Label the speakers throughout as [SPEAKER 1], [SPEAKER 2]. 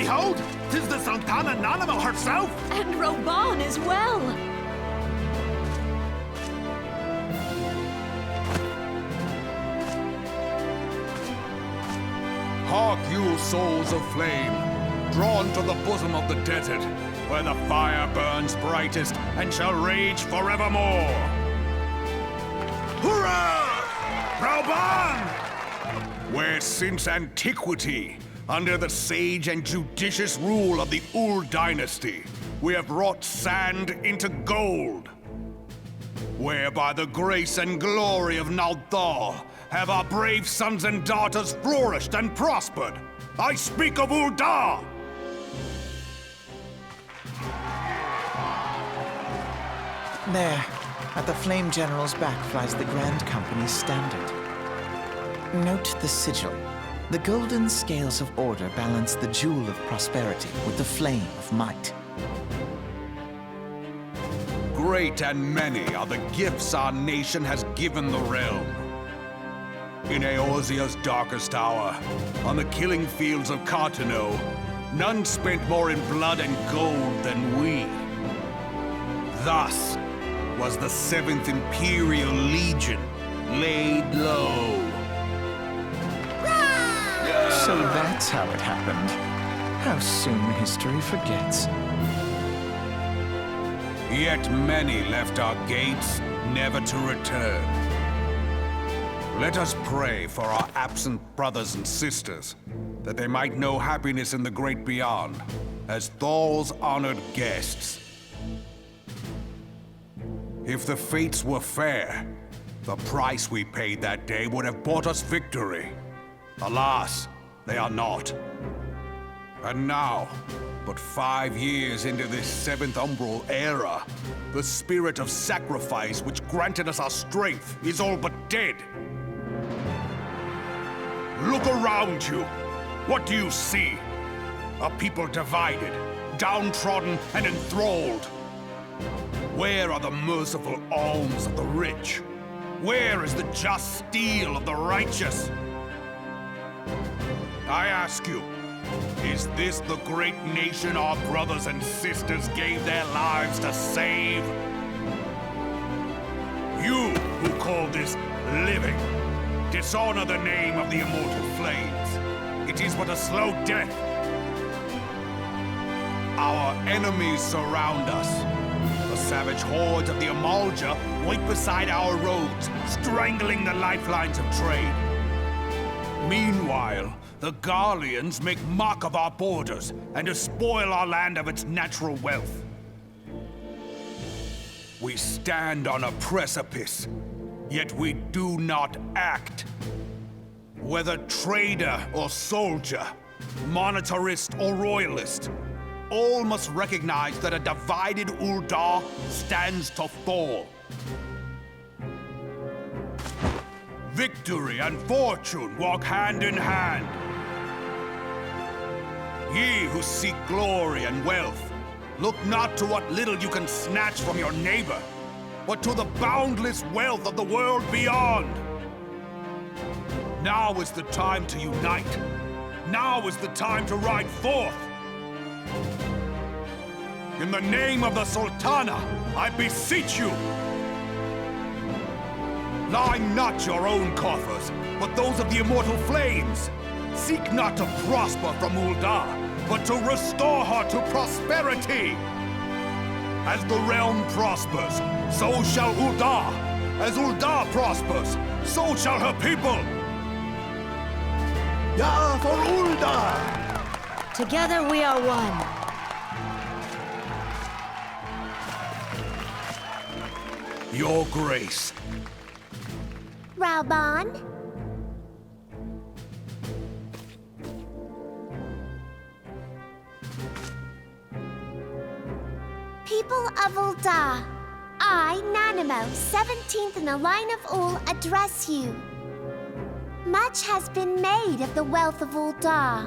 [SPEAKER 1] Behold! 'Tis the Sultana Nanima herself!
[SPEAKER 2] And Reborn as well!
[SPEAKER 3] Hark you, souls of flame, drawn to the bosom of the desert, where the fire burns brightest and shall rage forevermore.
[SPEAKER 1] Hurrah! Reborn!
[SPEAKER 3] Where since antiquity, under the sage and judicious rule of the Ul dynasty, we have wrought sand into gold. Where by the grace and glory of Naldar have our brave sons and daughters flourished and prospered. I speak of Uldar!
[SPEAKER 4] There, at the Flame General's back flies the Grand Company's standard. Note the sigil. The golden scales of order balance the jewel of prosperity with the flame of might.
[SPEAKER 3] Great and many are the gifts our nation has given the realm. In Eorzea's darkest hour, on the killing fields of Cartano, none spent more in blood and gold than we. Thus was the 7th Imperial Legion laid low.
[SPEAKER 4] So that's how it happened. How soon history forgets.
[SPEAKER 3] Yet many left our gates, never to return. Let us pray for our absent brothers and sisters, that they might know happiness in the great beyond, as Thal's honored guests. If the fates were fair, the price we paid that day would have bought us victory. Alas, they are not. And now, but 5 years into this 7th Umbral Era, the spirit of sacrifice which granted us our strength is all but dead. Look around you. What do you see? A people divided, downtrodden, and enthralled. Where are the merciful alms of the rich? Where is the just steel of the righteous? I ask you, is this the great nation our brothers and sisters gave their lives to save? You who call this living, dishonor the name of the immortal flames. It is but a slow death. Our enemies surround us. The savage hordes of the Amalja wait beside our roads, strangling the lifelines of trade. Meanwhile, the Garleans make mock of our borders and despoil our land of its natural wealth. We stand on a precipice, yet we do not act. Whether trader or soldier, monetarist or royalist, all must recognize that a divided Uldar stands to fall. Victory and fortune walk hand in hand. Ye who seek glory and wealth, look not to what little you can snatch from your neighbor, but to the boundless wealth of the world beyond. Now is the time to unite. Now is the time to ride forth. In the name of the Sultana, I beseech you, line not your own coffers, but those of the immortal flames. Seek not to prosper from Uldar, but to restore her to prosperity. As the realm prospers, so shall Uldar. As Uldar prospers, so shall her people.
[SPEAKER 1] Yeah, for Uldar!
[SPEAKER 2] Together we are one.
[SPEAKER 3] Your Grace.
[SPEAKER 5] Reborn? People of Uldar, I, Nanimo, 17th in the line of Ul, address you. Much has been made of the wealth of Uldar.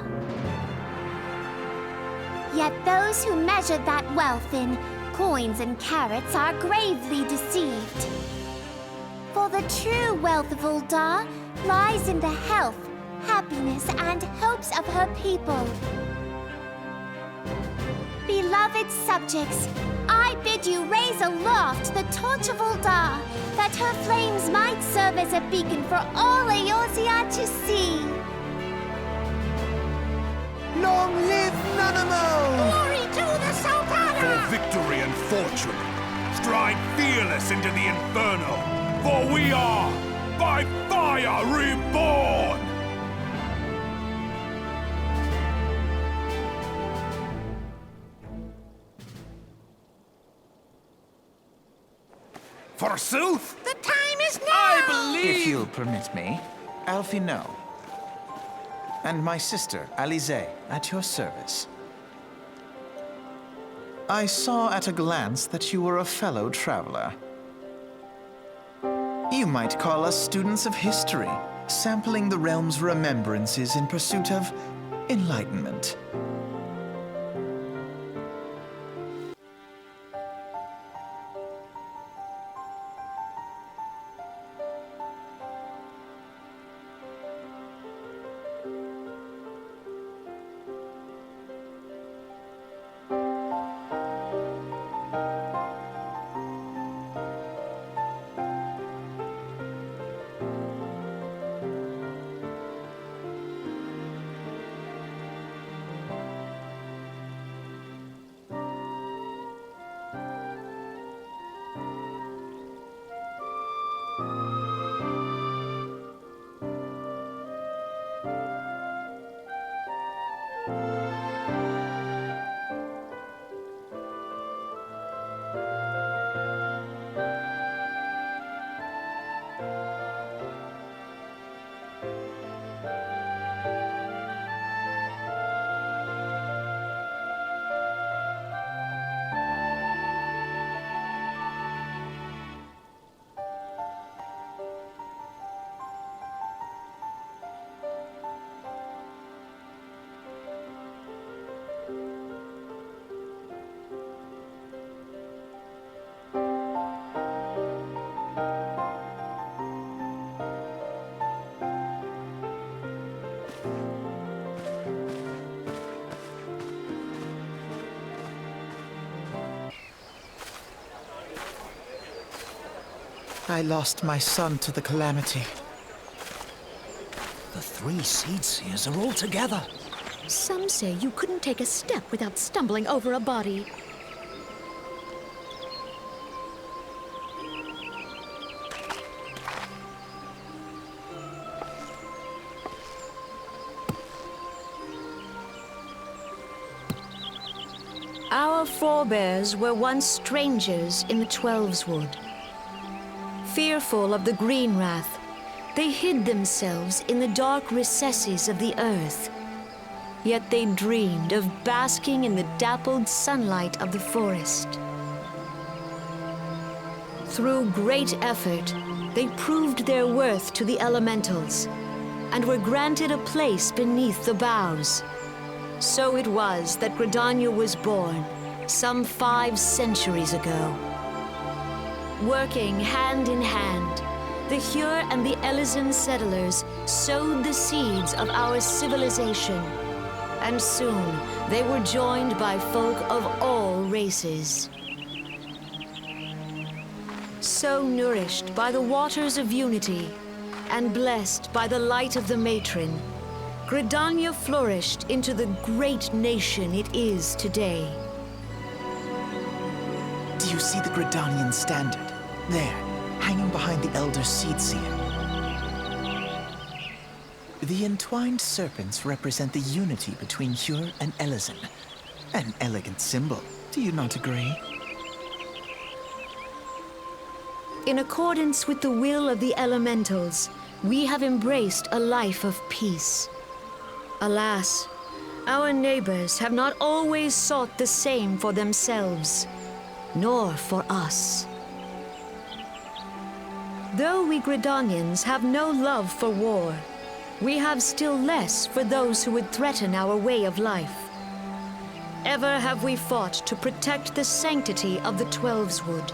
[SPEAKER 5] Yet those who measure that wealth in coins and carats are gravely deceived. For the true wealth of Uldar lies in the health, happiness, and hopes of her people. Beloved subjects, I bid you raise aloft the torch of Uldar, that her flames might serve as a beacon for all Eorzea to see.
[SPEAKER 4] Long live Nanamo!
[SPEAKER 5] Glory to the Sultana!
[SPEAKER 3] For victory and fortune, stride fearless into the inferno, for we are, by fire, reborn! Forsooth?
[SPEAKER 5] The time is now!
[SPEAKER 4] If you'll permit me, Alfie No. And my sister, Alize, at your service. I saw at a glance that you were a fellow traveler. You might call us students of history, sampling the realm's remembrances in pursuit of enlightenment. I lost my son to the calamity.
[SPEAKER 6] The three seed seers are all together.
[SPEAKER 2] Some say you couldn't take a step without stumbling over a body. Our forebears were once strangers in the Twelveswood. Fearful of the green wrath, they hid themselves in the dark recesses of the earth. Yet they dreamed of basking in the dappled sunlight of the forest. Through great effort, they proved their worth to the elementals, and were granted a place beneath the boughs. So it was that Gridania was born, some 5 centuries ago. Working hand in hand, the Hyur and the Elysian settlers sowed the seeds of our civilization, and soon they were joined by folk of all races. So nourished by the waters of unity, and blessed by the light of the matron, Gridania flourished into the great nation it is today.
[SPEAKER 4] Do you see the Gridanian standard? There, hanging behind the Elder Seedseer. The entwined serpents represent the unity between Hyur and Elysian. An elegant symbol, do you not agree?
[SPEAKER 2] In accordance with the will of the elementals, we have embraced a life of peace. Alas, our neighbors have not always sought the same for themselves, nor for us. Though we Gridanians have no love for war, we have still less for those who would threaten our way of life. Ever have we fought to protect the sanctity of the Twelveswood.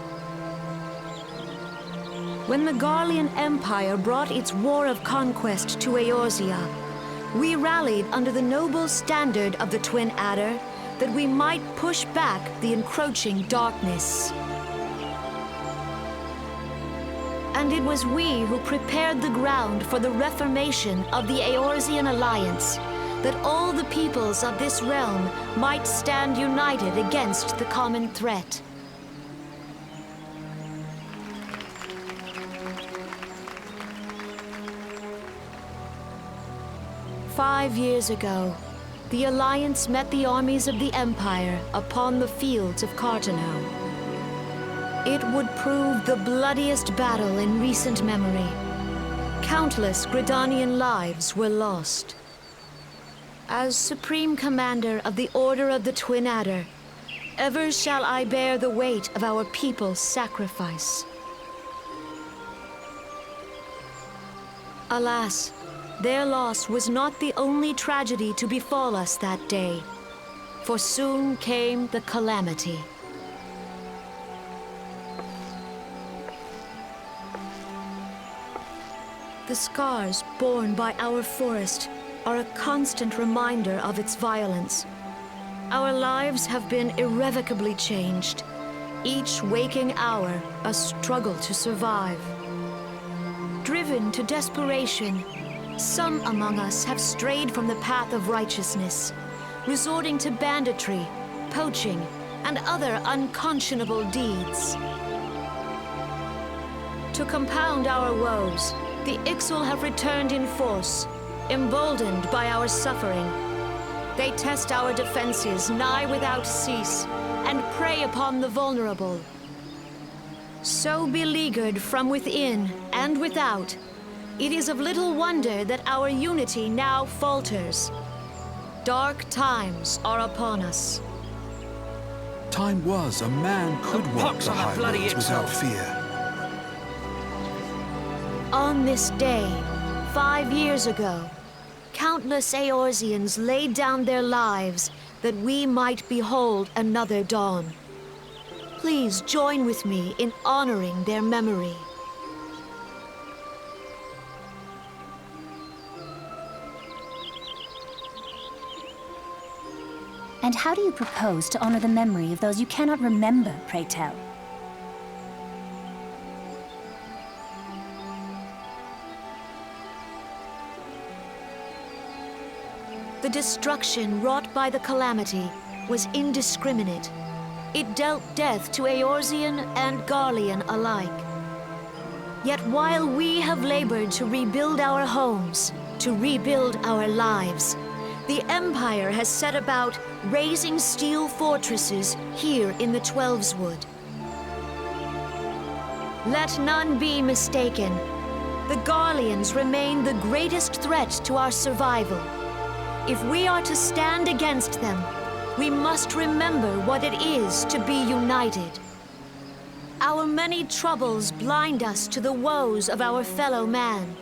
[SPEAKER 2] When the Garlean Empire brought its war of conquest to Eorzea, we rallied under the noble standard of the Twin Adder, that we might push back the encroaching darkness. And it was we who prepared the ground for the reformation of the Eorzean Alliance, that all the peoples of this realm might stand united against the common threat. "5 years ago, the Alliance met the armies of the Empire upon the fields of Cartano. It would prove the bloodiest battle in recent memory. Countless Gridanian lives were lost. As Supreme Commander of the Order of the Twin Adder, ever shall I bear the weight of our people's sacrifice. Alas, their loss was not the only tragedy to befall us that day, for soon came the calamity. The scars borne by our forest are a constant reminder of its violence. Our lives have been irrevocably changed, each waking hour a struggle to survive. Driven to desperation, some among us have strayed from the path of righteousness, resorting to banditry, poaching, and other unconscionable deeds. To compound our woes, the Ixal have returned in force, emboldened by our suffering. They test our defenses nigh without cease, and prey upon the vulnerable. So beleaguered from within and without, it is of little wonder that our unity now falters. Dark times are upon us.
[SPEAKER 7] Time was a man could walk
[SPEAKER 6] Pox
[SPEAKER 7] the
[SPEAKER 6] on that bloody
[SPEAKER 7] highways without
[SPEAKER 6] Ixal.
[SPEAKER 7] fear.
[SPEAKER 2] On this day, 5 years ago, countless Eorzeans laid down their lives that we might behold another dawn. Please join with me in honoring their memory.
[SPEAKER 8] And how do you propose to honor the memory of those you cannot remember, pray tell?
[SPEAKER 2] The destruction wrought by the calamity was indiscriminate. It dealt death to Eorzean and Garlean alike. Yet while we have labored to rebuild our homes, to rebuild our lives, the Empire has set about raising steel fortresses here in the Twelveswood. Let none be mistaken. The Garleans remain the greatest threat to our survival. If we are to stand against them, we must remember what it is to be united. Our many troubles blind us to the woes of our fellow man.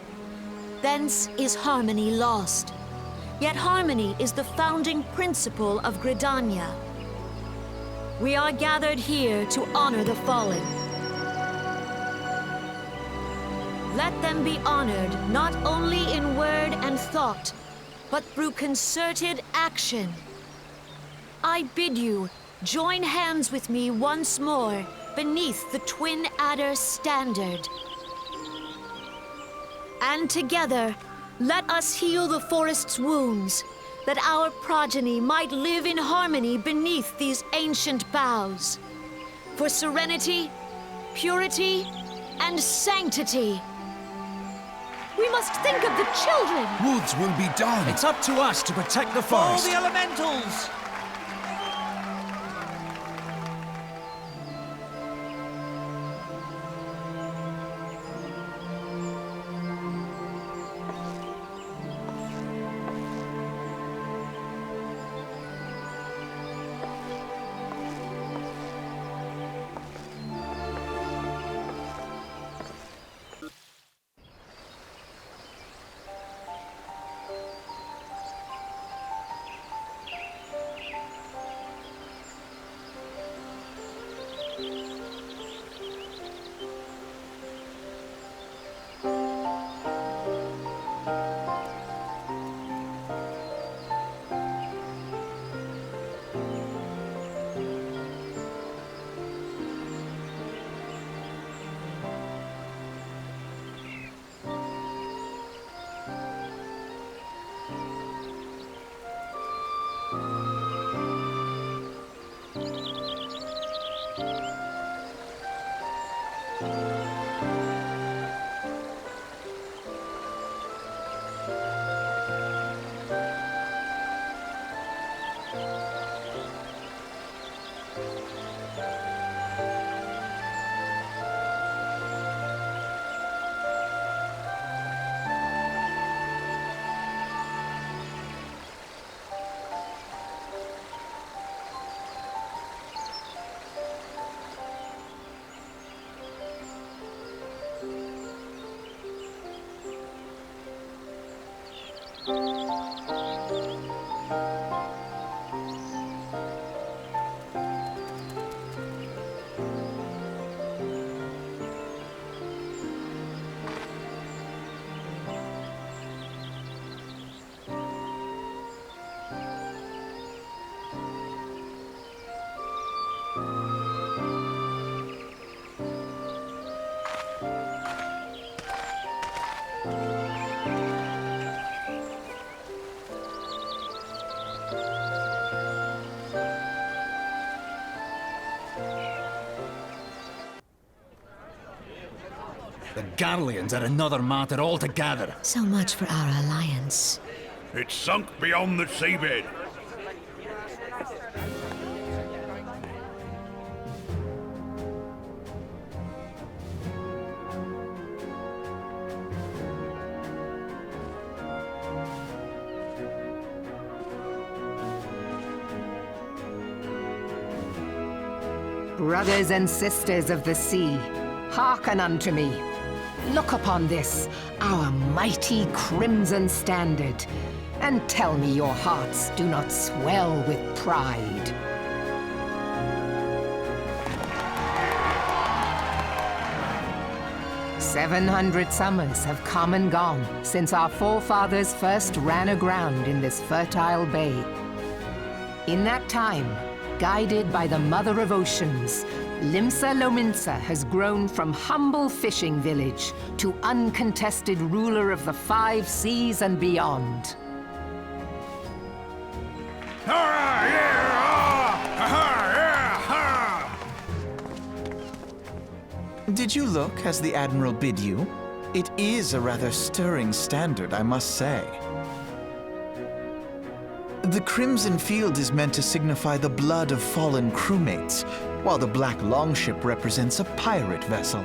[SPEAKER 2] Thence is harmony lost. Yet harmony is the founding principle of Gridania. We are gathered here to honor the fallen. Let them be honored not only in word and thought, but through concerted action. I bid you join hands with me once more beneath the Twin Adder standard. And together, let us heal the forest's wounds, that our progeny might live in harmony beneath these ancient boughs. For serenity, purity, and sanctity. We must think of the children!
[SPEAKER 7] Woods will be done.
[SPEAKER 6] It's up to us to protect the
[SPEAKER 1] All
[SPEAKER 6] forest.
[SPEAKER 1] the elementals!
[SPEAKER 6] The Garleans are another matter altogether.
[SPEAKER 2] So much for our alliance.
[SPEAKER 3] It's sunk beyond the seabed.
[SPEAKER 9] Brothers and sisters of the sea, hearken unto me. Look upon this, our mighty crimson standard, and tell me your hearts do not swell with pride. "700 summers have come and gone since our forefathers first ran aground in this fertile bay. In that time, guided by the Mother of Oceans, Limsa Lominsa has grown from humble fishing village to uncontested ruler of the 5 seas and beyond.
[SPEAKER 4] Did you look as the Admiral bid you? It is a rather stirring standard, I must say. The crimson field is meant to signify the blood of fallen crewmates, while the black longship represents a pirate vessel.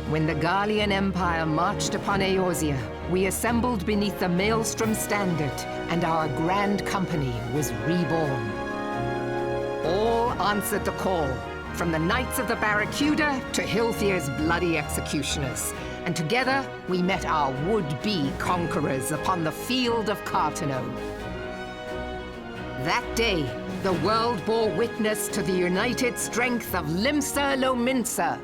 [SPEAKER 9] When the Garlean Empire marched upon Eorzea, we assembled beneath the Maelstrom standard, and our grand company was reborn. All answered the call, from the Knights of the Barracuda to Hilthier's bloody executioners. And together, we met our would-be conquerors upon the field of Cartano. That day, the world bore witness to the united strength of Limsa Lominsa.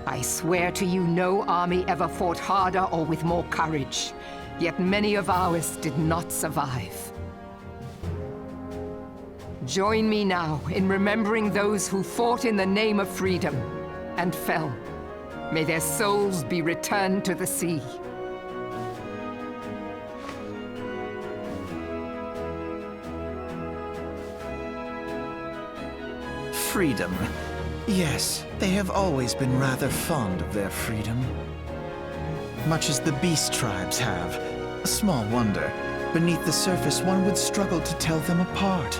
[SPEAKER 9] I swear to you, no army ever fought harder or with more courage, yet many of ours did not survive. Join me now in remembering those who fought in the name of freedom and fell. May their souls be returned to the sea.
[SPEAKER 4] Freedom. Yes, they have always been rather fond of their freedom. Much as the beast tribes have. Small wonder. Beneath the surface, one would struggle to tell them apart.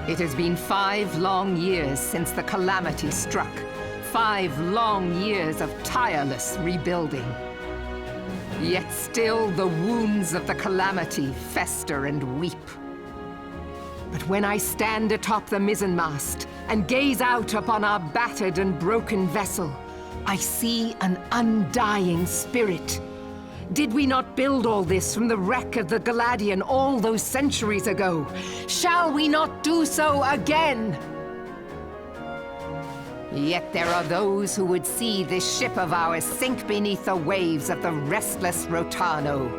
[SPEAKER 9] It has been 5 long years since the calamity struck. 5 long years of tireless rebuilding. Yet still the wounds of the calamity fester and weep. But when I stand atop the mizzenmast and gaze out upon our battered and broken vessel, I see an undying spirit. Did we not build all this from the wreck of the Galadian all those centuries ago? Shall we not do so again? Yet there are those who would see this ship of ours sink beneath the waves of the restless Rotano.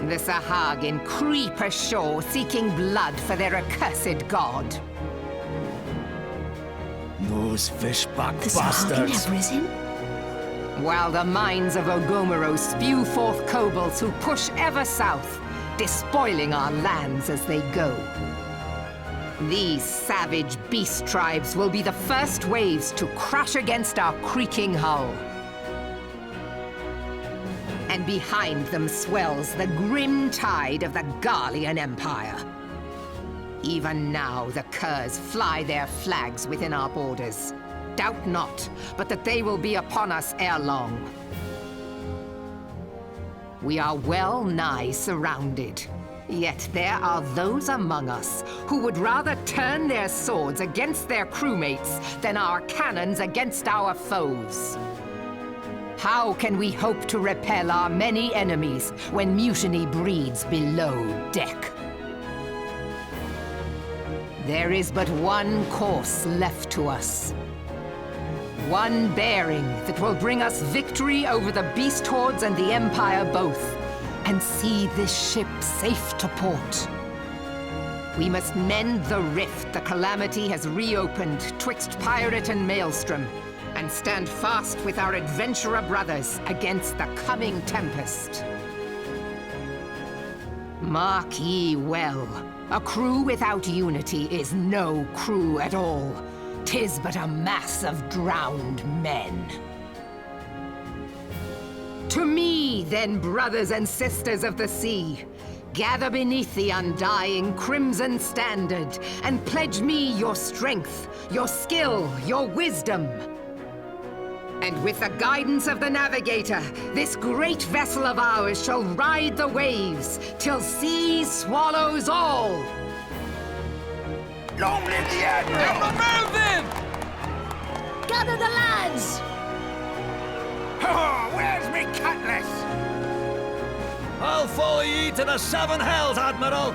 [SPEAKER 9] The Sahagin creep ashore seeking blood for their accursed god.
[SPEAKER 6] Those fishback
[SPEAKER 2] The Sahagin
[SPEAKER 6] bastards.
[SPEAKER 2] have risen?
[SPEAKER 9] While the mines of Ogomoro spew forth kobolds who push ever south, despoiling our lands as they go. These savage beast tribes will be the first waves to crash against our creaking hull. And behind them swells the grim tide of the Garlean Empire. Even now, the curs fly their flags within our borders. Doubt not, but that they will be upon us ere long. We are well nigh surrounded. Yet there are those among us who would rather turn their swords against their crewmates than our cannons against our foes. How can we hope to repel our many enemies when mutiny breeds below deck? There is but one course left to us. One bearing that will bring us victory over the beast hordes and the Empire both, and see this ship safe to port. We must mend the rift the Calamity has reopened twixt pirate and maelstrom, and stand fast with our adventurer brothers against the coming tempest. Mark ye well, a crew without unity is no crew at all. 'Tis but a mass of drowned men. To me, then, brothers and sisters of the sea, gather beneath the undying crimson standard, and pledge me your strength, your skill, your wisdom. And with the guidance of the navigator, this great vessel of ours shall ride the waves, till sea swallows all.
[SPEAKER 1] Long live the Admiral!
[SPEAKER 7] Moving!
[SPEAKER 2] Gather the lads!
[SPEAKER 1] Oh, where's me cutlass?
[SPEAKER 6] I'll follow ye to the seven hells, Admiral!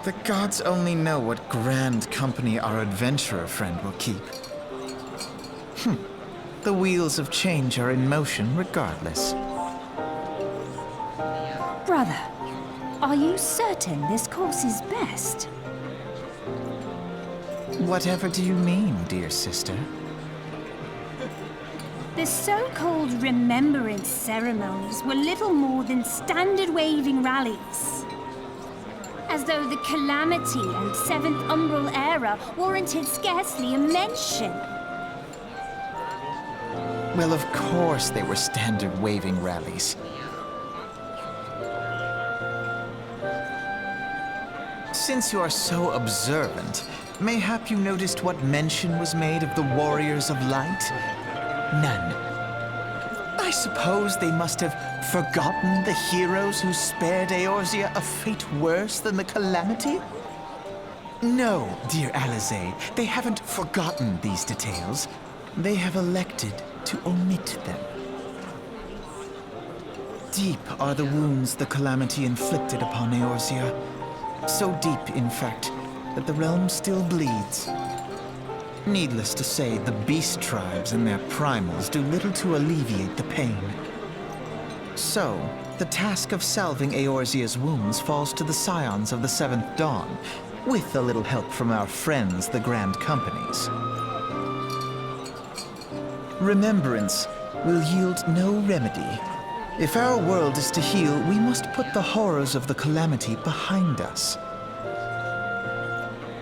[SPEAKER 4] The gods only know what grand company our adventurer friend will keep. The wheels of change are in motion regardless.
[SPEAKER 8] Brother, are you certain this course is best?
[SPEAKER 4] Whatever do you mean, dear sister?
[SPEAKER 8] The so-called remembrance ceremonies were little more than standard waving rallies. As though the Calamity and 7th Umbral Era warranted scarcely a mention.
[SPEAKER 4] Well, of course they were standard waving rallies. Since you are so observant, mayhap you noticed what mention was made of the Warriors of Light? None. I suppose they must have forgotten the heroes who spared Eorzea a fate worse than the Calamity? No, dear Alizé, they haven't forgotten these details. They have elected to omit them. Deep are the wounds the Calamity inflicted upon Eorzea. So deep, in fact, that the realm still bleeds. Needless to say, the beast tribes and their primals do little to alleviate the pain. So, the task of salving Eorzea's wounds falls to the scions of the Seventh Dawn, with a little help from our friends, the Grand Companies. Remembrance will yield no remedy. If our world is to heal, we must put the horrors of the calamity behind us.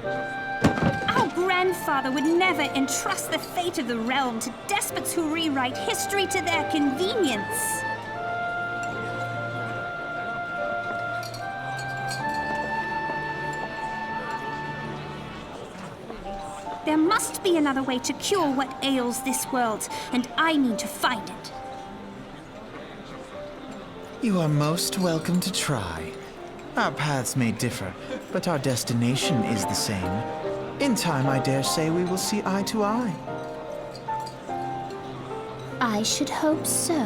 [SPEAKER 8] Our grandfather would never entrust the fate of the realm to despots who rewrite history to their convenience. There must be another way to cure what ails this world, and I mean to find it.
[SPEAKER 4] You are most welcome to try. Our paths may differ, but our destination is the same. In time, I dare say we will see eye to eye.
[SPEAKER 5] I should hope so.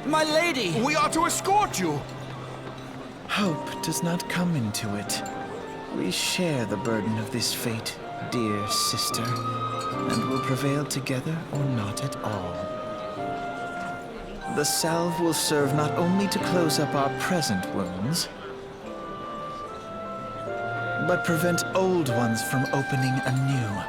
[SPEAKER 6] My lady!
[SPEAKER 1] We are to escort you.
[SPEAKER 4] Hope does not come into it. We share the burden of this fate, dear sister, and will prevail together or not at all. The salve will serve not only to close up our present wounds, but prevent old ones from opening anew.